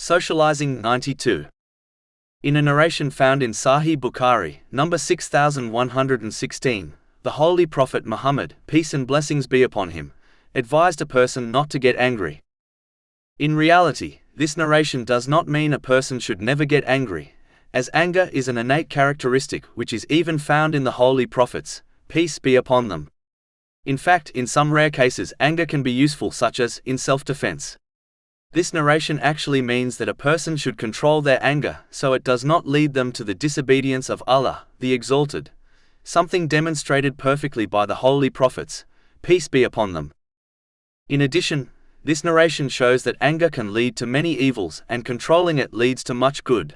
Socializing 92. In a narration found in Sahih Bukhari, number 6116, the Holy Prophet Muhammad, peace and blessings be upon him, advised a person not to get angry. In reality, this narration does not mean a person should never get angry, as anger is an innate characteristic which is even found in the Holy Prophets, peace be upon them. In fact, in some rare cases anger can be useful, such as in self-defense. This narration actually means that a person should control their anger so it does not lead them to the disobedience of Allah, the Exalted, something demonstrated perfectly by the Holy Prophets, peace be upon them. In addition, this narration shows that anger can lead to many evils and controlling it leads to much good.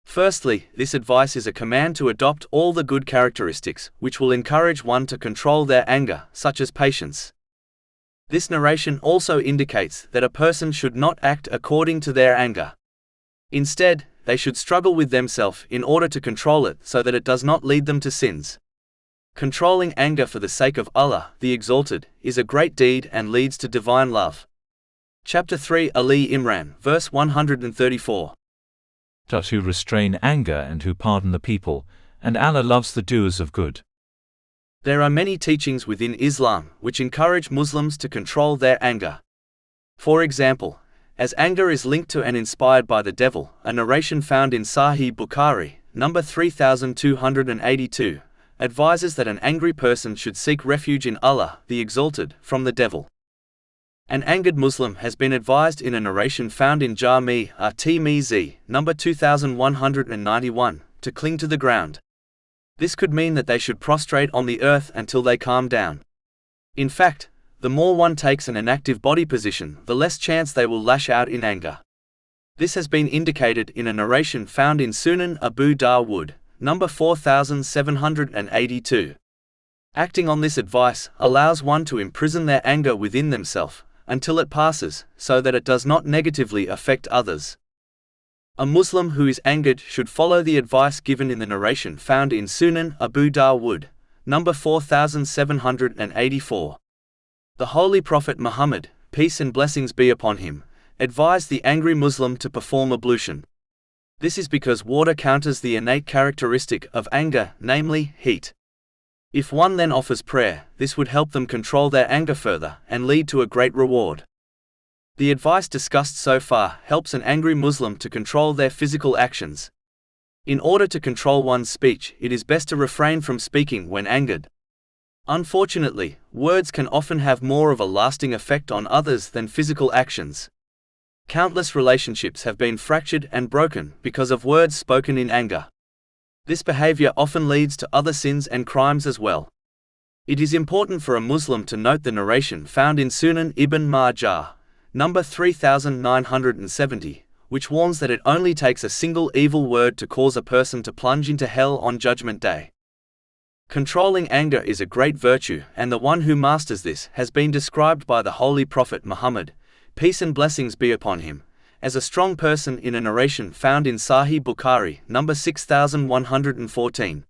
Firstly, this advice is a command to adopt all the good characteristics which will encourage one to control their anger, such as patience. This narration also indicates that a person should not act according to their anger. Instead, they should struggle with themselves in order to control it so that it does not lead them to sins. Controlling anger for the sake of Allah, the Exalted, is a great deed and leads to divine love. Chapter 3 Ali Imran, verse 134. Who restrain anger and who pardon the people, and Allah loves the doers of good. There are many teachings within Islam which encourage Muslims to control their anger. For example, as anger is linked to and inspired by the devil, a narration found in Sahih Bukhari, number 3282, advises that an angry person should seek refuge in Allah, the Exalted, from the devil. An angered Muslim has been advised in a narration found in Jami' at-Tirmidhi, number 2191, to cling to the ground. This could mean that they should prostrate on the earth until they calm down. In fact, the more one takes an inactive body position, the less chance they will lash out in anger. This has been indicated in a narration found in Sunan Abu Dawud, number 4782. Acting on this advice allows one to imprison their anger within themselves until it passes, so that it does not negatively affect others. A Muslim who is angered should follow the advice given in the narration found in Sunan Abu Dawud, number 4784. The Holy Prophet Muhammad, peace and blessings be upon him, advised the angry Muslim to perform ablution. This is because water counters the innate characteristic of anger, namely, heat. If one then offers prayer, this would help them control their anger further and lead to a great reward. The advice discussed so far helps an angry Muslim to control their physical actions. In order to control one's speech, it is best to refrain from speaking when angered. Unfortunately, words can often have more of a lasting effect on others than physical actions. Countless relationships have been fractured and broken because of words spoken in anger. This behavior often leads to other sins and crimes as well. It is important for a Muslim to note the narration found in Sunan Ibn Majah, number 3970, which warns that it only takes a single evil word to cause a person to plunge into hell on Judgment Day. Controlling anger is a great virtue, and the one who masters this has been described by the Holy Prophet Muhammad, peace and blessings be upon him, as a strong person in a narration found in Sahih Bukhari, number 6114.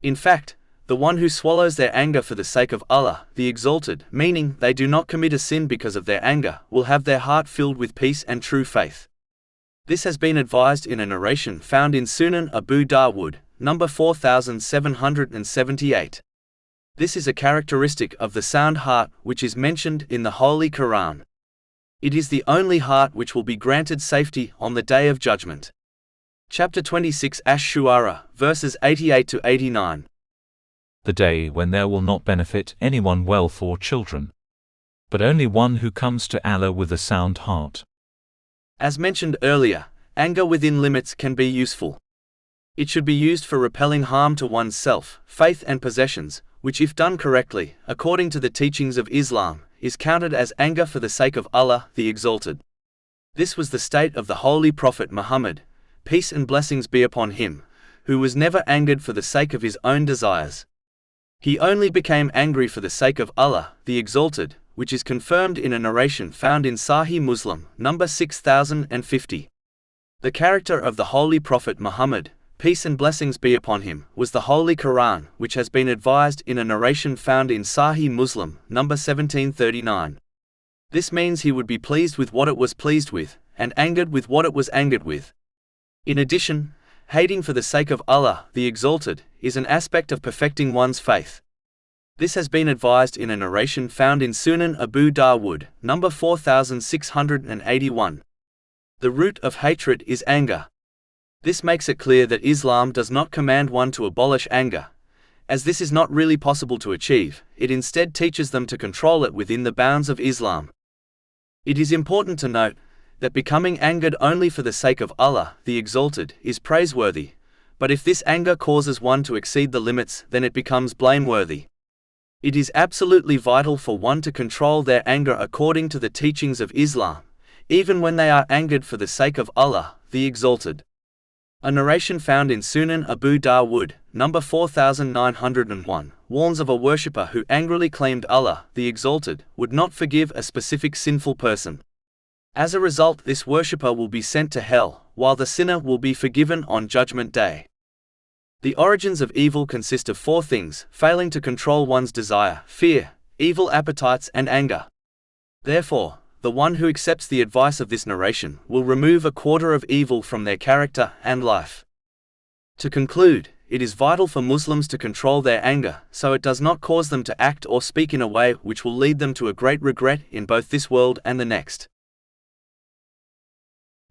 In fact, the one who swallows their anger for the sake of Allah, the Exalted, meaning they do not commit a sin because of their anger, will have their heart filled with peace and true faith. This has been advised in a narration found in Sunan Abu Dawud, number 4778. This is a characteristic of the sound heart which is mentioned in the Holy Quran. It is the only heart which will be granted safety on the Day of Judgment. Chapter 26 Ash-Shu'ara, verses 88 to 89. The day when there will not benefit anyone wealth or children, but only one who comes to Allah with a sound heart. As mentioned earlier, anger within limits can be useful. It should be used for repelling harm to one's self, faith and possessions, which if done correctly, according to the teachings of Islam, is counted as anger for the sake of Allah, the Exalted. This was the state of the Holy Prophet Muhammad, peace and blessings be upon him, who was never angered for the sake of his own desires. He only became angry for the sake of Allah, the Exalted, which is confirmed in a narration found in Sahih Muslim, number 6050. The character of the Holy Prophet Muhammad, peace and blessings be upon him, was the Holy Quran, which has been advised in a narration found in Sahih Muslim, number 1739. This means he would be pleased with what it was pleased with, and angered with what it was angered with. In addition, hating for the sake of Allah, the Exalted, is an aspect of perfecting one's faith. This has been advised in a narration found in Sunan Abu Dawood, number 4681. The root of hatred is anger. This makes it clear that Islam does not command one to abolish anger, as this is not really possible to achieve. It instead teaches them to control it within the bounds of Islam. It is important to note that becoming angered only for the sake of Allah, the Exalted, is praiseworthy, but if this anger causes one to exceed the limits, then it becomes blameworthy. It is absolutely vital for one to control their anger according to the teachings of Islam, even when they are angered for the sake of Allah, the Exalted. A narration found in Sunan Abu Dawood, number 4901, warns of a worshipper who angrily claimed Allah, the Exalted, would not forgive a specific sinful person. As a result, this worshipper will be sent to hell, while the sinner will be forgiven on Judgment Day. The origins of evil consist of four things: failing to control one's desire, fear, evil appetites, and anger. Therefore, the one who accepts the advice of this narration will remove a quarter of evil from their character and life. To conclude, it is vital for Muslims to control their anger, so it does not cause them to act or speak in a way which will lead them to a great regret in both this world and the next.